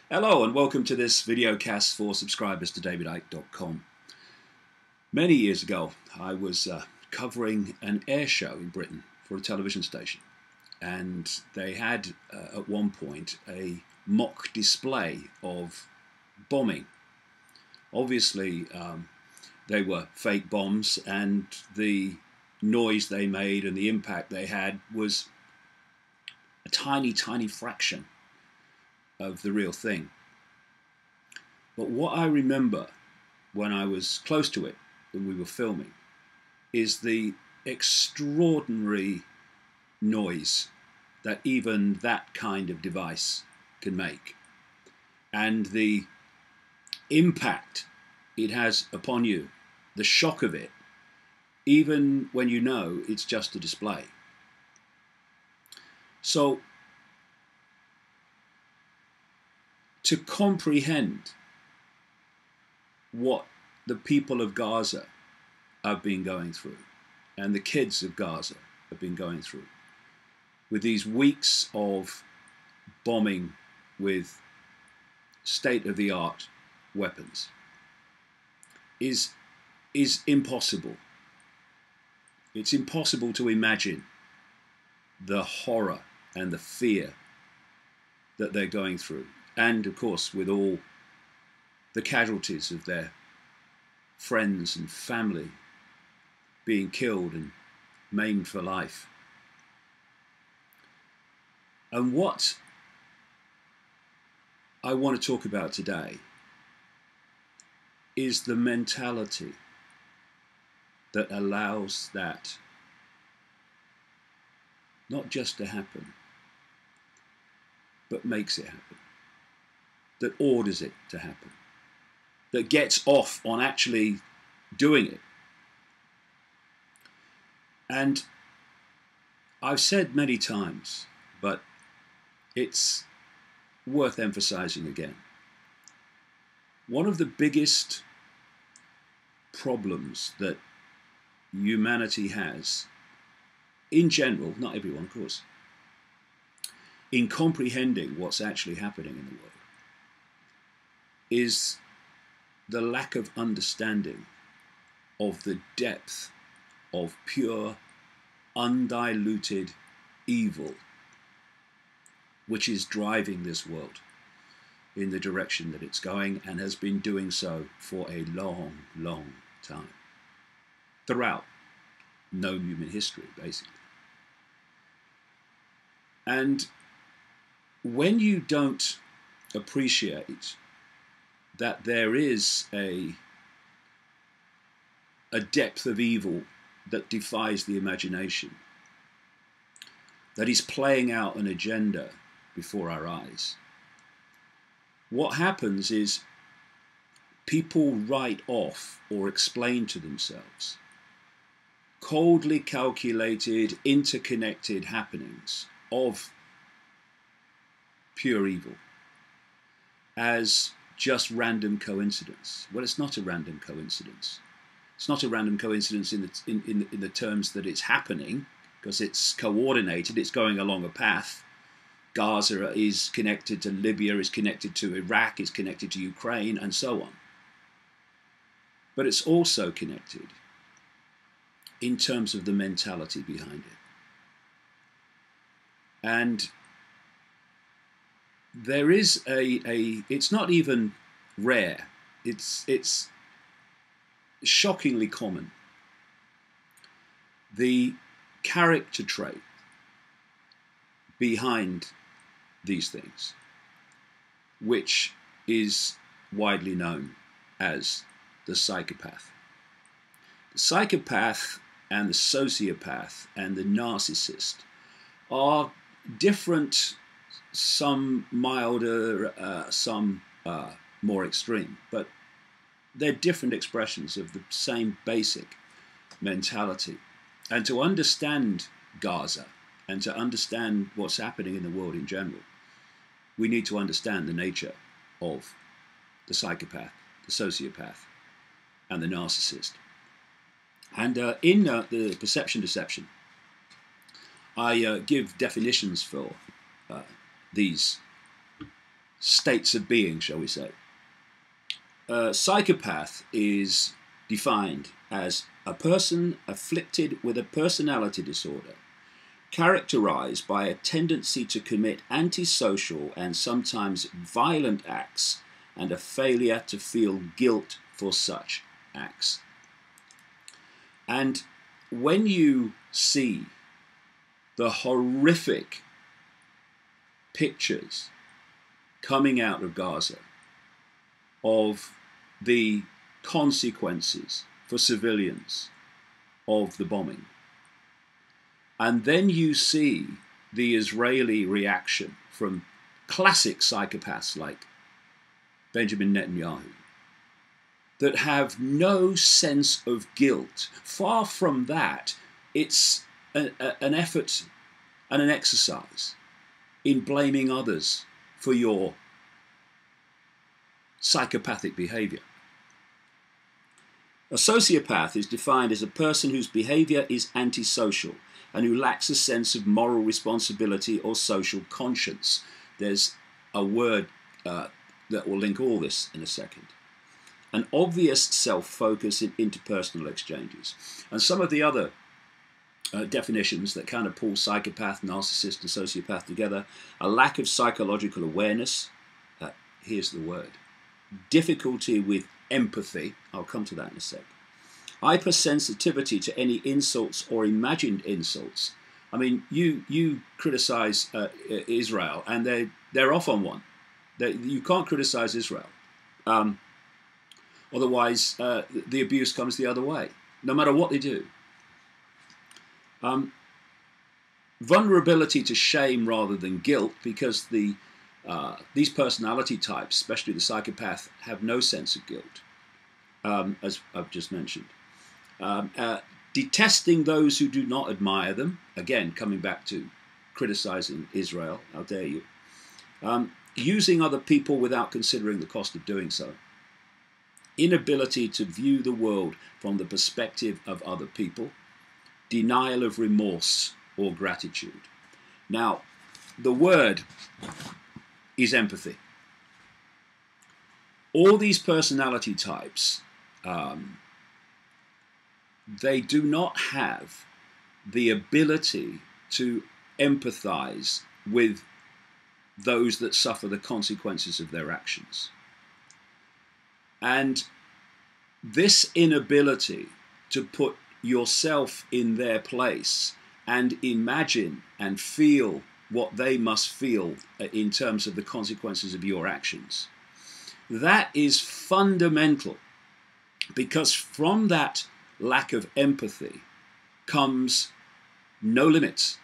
Hello and welcome to this videocast for subscribers to davidicke.com. Many years ago I was covering an air show in Britain for a television station, and they had at one point a mock display of bombing. Obviously they were fake bombs, and the noise they made and the impact they had was a tiny fraction of the real thing. But what I remember when I was close to it when we were filming is the extraordinary noise that even that kind of device can make, and the impact it has upon you, the shock of it, even when you know it's just a display. So to comprehend what the people of Gaza have been going through, and the kids of Gaza have been going through, with these weeks of bombing with state-of-the-art weapons, is impossible. It's impossible to imagine the horror and the fear that they're going through. And of course, with all the casualties of their friends and family being killed and maimed for life. And what I want to talk about today is the mentality that allows that not just to happen, but makes it happen, that orders it to happen, that gets off on actually doing it. And I've said many times, but it's worth emphasizing again. One of the biggest problems that humanity has, in general, not everyone of course, in comprehending what's actually happening in the world, is the lack of understanding of the depth of pure, undiluted evil which is driving this world in the direction that it's going, and has been doing so for a long time, throughout known human history, basically. And when you don't appreciate that there is a depth of evil that defies the imagination, that is playing out an agenda before our eyes, what happens is people write off or explain to themselves coldly calculated, interconnected happenings of pure evil as just random coincidence. Well, it's not a random coincidence. It's not a random coincidence in the terms that it's happening, because it's coordinated, it's going along a path. Gaza is connected to Libya, is connected to Iraq, is connected to Ukraine, and so on. But it's also connected in terms of the mentality behind it. And there is it's not even rare, it's shockingly common, the character trait behind these things, which is widely known as the psychopath. The psychopath and the sociopath and the narcissist are different, some milder, some more extreme, but they're different expressions of the same basic mentality. And to understand Gaza and to understand what's happening in the world in general, we need to understand the nature of the psychopath, the sociopath, and the narcissist. And in the Perception Deception, I give definitions for these states of being, shall we say. Psychopath is defined as a person afflicted with a personality disorder, characterized by a tendency to commit antisocial and sometimes violent acts and a failure to feel guilt for such acts. And when you see the horrific pictures coming out of Gaza of the consequences for civilians of the bombing, and then you see the Israeli reaction from classic psychopaths like Benjamin Netanyahu, that have no sense of guilt. Far from that, it's an effort and an exercise in blaming others for your psychopathic behavior. A sociopath is defined as a person whose behavior is antisocial and who lacks a sense of moral responsibility or social conscience. There's a word that will link all this in a second. An obvious self-focus in interpersonal exchanges. And some of the other definitions that kind of pull psychopath, narcissist, and sociopath together: a lack of psychological awareness. Here's the word. Difficulty with empathy. I'll come to that in a sec. Hypersensitivity to any insults or imagined insults. I mean, you criticize Israel, and they're off on one. You can't criticize Israel. Otherwise, the abuse comes the other way, no matter what they do. Vulnerability to shame rather than guilt, because these personality types, especially the psychopath, have no sense of guilt, as I've just mentioned. Detesting those who do not admire them, again, coming back to criticizing Israel, how dare you. Using other people without considering the cost of doing so. Inability to view the world from the perspective of other people. Denial of remorse or gratitude. Now, the word is empathy. All these personality types, they do not have the ability to empathize with those that suffer the consequences of their actions. And this inability to put yourself in their place and imagine and feel what they must feel in terms of the consequences of your actions, that is fundamental, because from that lack of empathy comes no limits